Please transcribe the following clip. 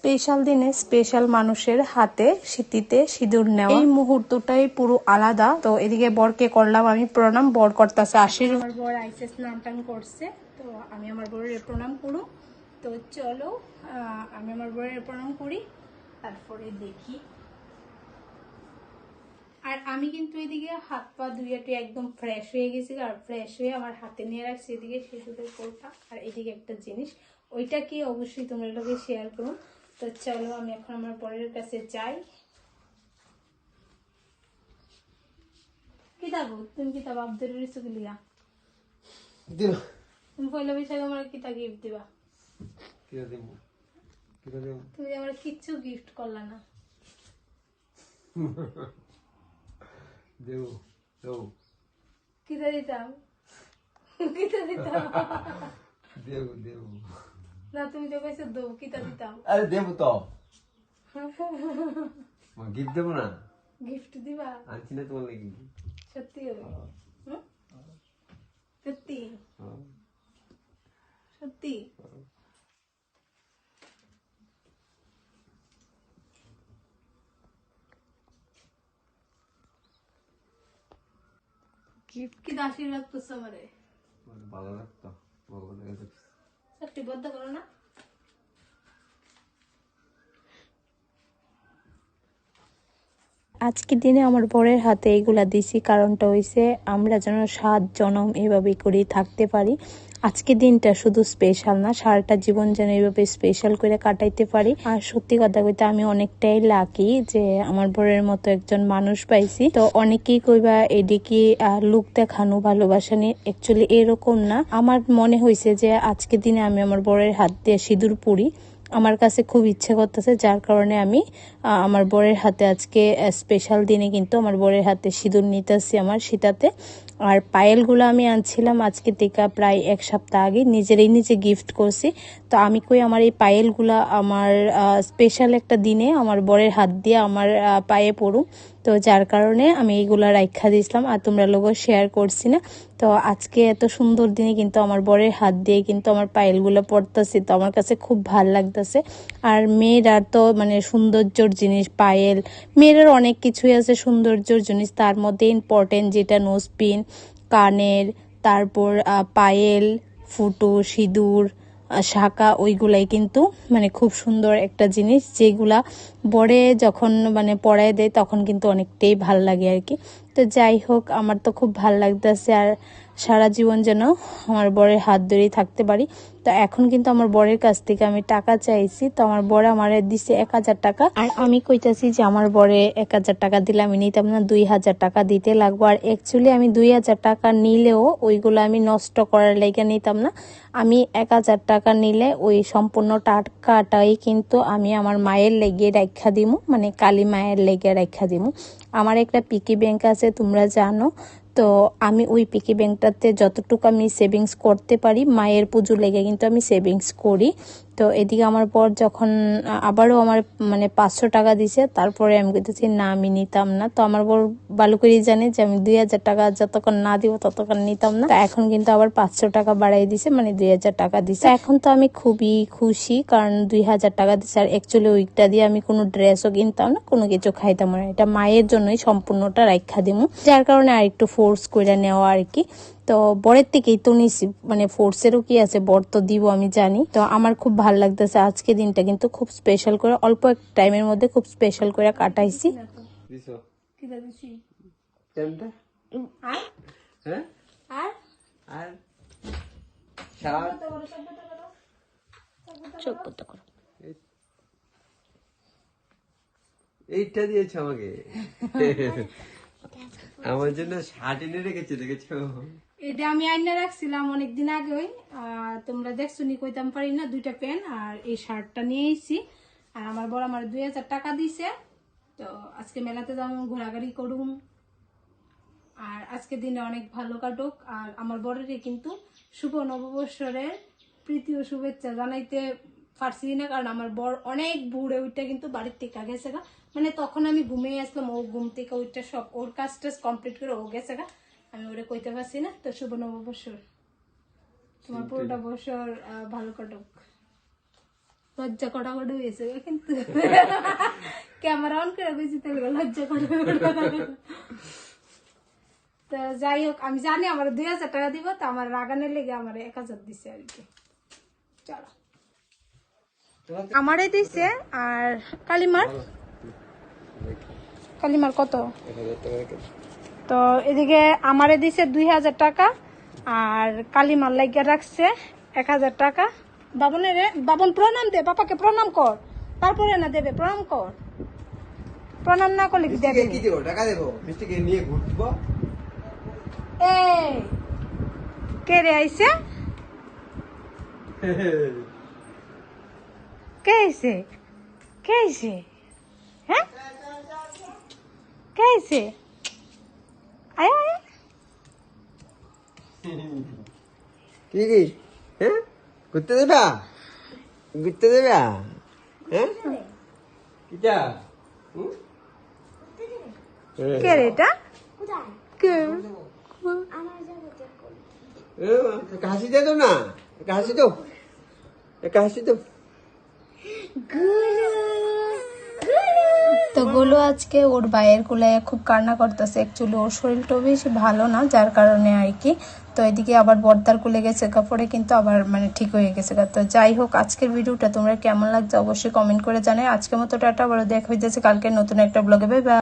Special দিনে special মানুষের হাতে সিঁথিতে সিঁদুর নেওয়া, এই মুহূর্তটাই পুরো আলাদা। তো এদিকে বরকে করলাম আমি প্রণাম, বর করতেছে আশীর্বাদ। আমার বর আইসে স্নান টান করছে, তো আমি আমার বরের প্রণাম করু। তো চলো আমি আমার বরের প্রণাম করি, তারপরে দেখি। আর আমি কিন্তু এদিকে হাত পা ধুয়ে একদম ফ্রেশ হয়ে গেছি, আর ফ্রেশ হয়ে আমার হাতে নিয়ে রাখছি এদিকে সিঁদুরের কৌটা। আর এদিকে একটা জিনিস, ওইটা কি অবশ্যই তোমরা লোকে শেয়ার করো। তো চলো আমি এখন আমার বরের কাছে যাই। কিতাব তুমি কিতাব আব্দুল রিসুলিয়া দিবা, তুমি পয়লা বৈশাখে আমার কিতা গিফট দিবা? কিতা দেব? কিতা দেব? তুমি আমার কিচ্ছু গিফট করলা না। দেব দেব কিতা দিতাম, কিতা দিতাম? দেব দেব না, তুমি তো কইছো দেব, কিতা দিতাম? আরে দেব তো, গিফট দেব না। গিফট দিবা? আনছি না তোমার লাগি। সত্যি হবে? সত্যি সত্যি? গিফট কি আশীর্বাদ করছো আমারে? ভালো লাগতো, ভগবানের কাছে সত্যি বদ্ধ করো না। আজকের দিনে আমার বরের হাতে এগুলা দিছি, কারণটা হইছে আমরা যেন 7 জনম এভাবে করে থাকতে পারি। আজকের দিনটা শুধু স্পেশাল না, সারাটা জীবন যেন এইভাবে স্পেশাল করে কাটাইতে পারি। আর সত্যি কথা কইতে আমি অনেকটাই লাকি যে আমার বরের মতো একজন মানুষ পাইছি। তো অনেকেই কইবা এদিকে লুক দেখানো ভালোবাসা নিয়ে, অ্যাকচুয়ালি এরকম না। আমার মনে হয়েছে যে আজকের দিনে আমি আমার বরের হাত দিয়ে সিঁদুর পরি, আমার কাছে খুব ইচ্ছে করতেছে, যার কারণে আমি আমার বরের হাতে আজকে স্পেশাল দিনে কিন্তু আমার বরের হাতে সিঁদুর নিতেছি আমার সীতাতে। আর পায়েলগুলো আমি আনছিলাম আজকে থেকে প্রায় 1 সপ্তাহ আগে, নিজে গিফট করছি। তো আমি কই আমার এই পায়েলগুলা আমার স্পেশাল একটা দিনে আমার বরের হাত দিয়ে আমার পায়ে পড়ুম, তো যার কারণে আমি এইগুলা রাইখা দিয়েছিলাম আর তোমরা লোগো শেয়ার করছি না। তো আজকে এত সুন্দর দিনে কিন্তু আমার বরের হাত দিয়ে কিন্তু আমার পায়েলগুলো পড়তেছি, তো আমার কাছে খুব ভাল লাগতেছে। আর মেয়েরার তো মানে সৌন্দর্যর জিনিস পায়েল, মেয়েরার অনেক কিছুই আছে সৌন্দর্যর জিনিস, তার মধ্যে ইম্পর্টেন্ট যেটা নোজপিন, কানের, তারপর পায়েল, ফুটো, সিঁদুর, শাঁকা, ওইগুলাই কিন্তু মানে খুব সুন্দর একটা জিনিস, যেগুলা বরে যখন মানে পরায় দেয় তখন কিন্তু অনেকটাই ভাল লাগে আর কি। তো যাই হোক, আমার তো খুব ভাল লাগতেছে, আর সারা জীবন যেন আমার বরের হাত ধরেই থাকতে পারি। তো এখন কিন্তু আমার বরের কাছ থেকে আমি টাকা চাইছি, তো আমার বর আমার দিছে 1000 টাকা। আর আমি কইতাছি যে আমার বরে 1000 টাকা দিলে আমি নিতাম না, 2000 টাকা দিতে লাগবো। আর অ্যাকচুয়ালি আমি 2000 টাকা নিলেও ওইগুলো আমি নষ্ট করার লেগে নিতাম না। আমি 1000 টাকা নিলে ওই সম্পূর্ণ টাকাটাই কিন্তু আমি আমার মায়ের লেগে রাখা দিমু, মানে কালী মায়ের লেগে রাখা দিমু। আমার একটা পিকি ব্যাংক আছে, তোমরা জানো। তো আমি ওই পিকি ব্যাংকটাতে যতটুকু আমি সেভিংস করতে পারি মায়ের পুজো লেগে কিন্তু আমি সেভিংস করি। তো এদিকে আমার পর যখন আবারও আমার মানে 500 টাকা দিছে, তারপরে আমি বলতেছি না আমি নিতাম না। তো আমার বর ভালো করেই জানে যে আমি 2000 টাকা যতক্ষণ না দিব ততক্ষণ নিতাম না। এখন কিন্তু আবার 500 টাকা বাড়াই দিছে, মানে 2000 টাকা দিছে। এখন তো আমি খুবই খুশি, কারণ 2000 টাকা দিছে। আর অ্যাকচুয়ালি ওইটা দিয়ে আমি কোনো ড্রেসও কিনতাম না, কোনো কিছু খাইতাম না, এটা মায়ের জন্যই সম্পূর্ণটা রাখা দিমু, যার কারণে আর একটু ফোর্স করে নেওয়া আর কি। তো বরের থেকেই তো নিছি, মানে ফোর্সেরও কি আছে, বর তো দিব আমি জানি। তো আমার খুব ভাল লাগতেছে আজকে দিনটা কিন্তু খুব স্পেশাল করে, অল্প এক টাইমের মধ্যে খুব স্পেশাল করে কাটাইছি। এইটা দিয়েছ আমাকে, আমার জন্য শার্ট এনে রেখেছে, দেখেছো? এটা আমি আইনা রাখছিলাম অনেকদিন আগেই, তোমরা দেখছো নি কইতাম পারি না, 2টা প্যান্ট আর এই শার্টটা নিয়ে এসেছি। আর আমার বড় আমার 2000 টাকা দিছে। তো আজকে মেলাতে যাবো, ঘোরাঘুরি করুম, আর আজকে দিনে অনেক ভালো কাটুক। আর আমার বরের কিন্তু শুভ নববর্ষের প্রীতি ও শুভেচ্ছা জানাইতে পারছি না, কারণ আমার বর অনেক বুড়ে ওইটা কিন্তু বাড়ির থেকে গেছে গা, মানে তখন আমি ঘুমিয়ে আসলাম, ও ঘুম থেকে ওইটা সব ওর কাজ টাজ কমপ্লিট করে ও গেছে গা, আমি ওরে কইতে পারছি না। তো শুভ নববর্ষ, তোমার পুরোটা বছর ভালো কাটুক। লজ্জা করা করে হয়েছে কিন্তু ক্যামেরা অন করে বুঝি তাহলে লজ্জা করে। তো যাই হোক, আমি জানি আমার 2000 টাকা দিব, তো আমার রাগানের লেগে আমার 1000 দিছে আর কি। চলো আমারে দিছে। আর কালিমার কত? তো এদিকে আমারে দিছে 2000 টাকা, আর কালিমার লাগিয়ে রাখছে 1000 টাকা। বাবন প্রণাম দে, বাবাকে প্রণাম কর, তারপরে না দেবে। প্রণাম কর, প্রণাম না করলে কি দেবে? কি দেবো? টাকা দেবো, মিষ্টিকে নিয়ে ঘুরবো। এই কে রে আইছে? কে আইছে? কে আইছে? হ্যাঁ, কে আইছে? আয় আয়। কি কি? হ্যাঁ, ঘুরতে দেবা? ঘুরতে দেবা? হ্যাঁ, কিটা? কে রে এটা? কে? হাসি দে তো না, হাসি তো, হাসি তো। তো গুলো আজকে ওর ভাইয়ের কুলায় খুব কান্না করতেছে। অ্যাকচুয়ালি ওর শরীরটাও বেশি ভালো না, যার কারণে আর কি। তো এদিকে আবার বর্দার কুলে গেছে কাপড়ে, কিন্তু আবার মানে ঠিক হয়ে গেছে। তো যাই হোক, আজকের ভিডিওটা তোমরা কেমন লাগছে অবশ্যই কমেন্ট করে জানাই। আজকের মতো টাটা, আবার দেখা হয়ে যাচ্ছে কালকে নতুন একটা ব্লগে। Bye bye.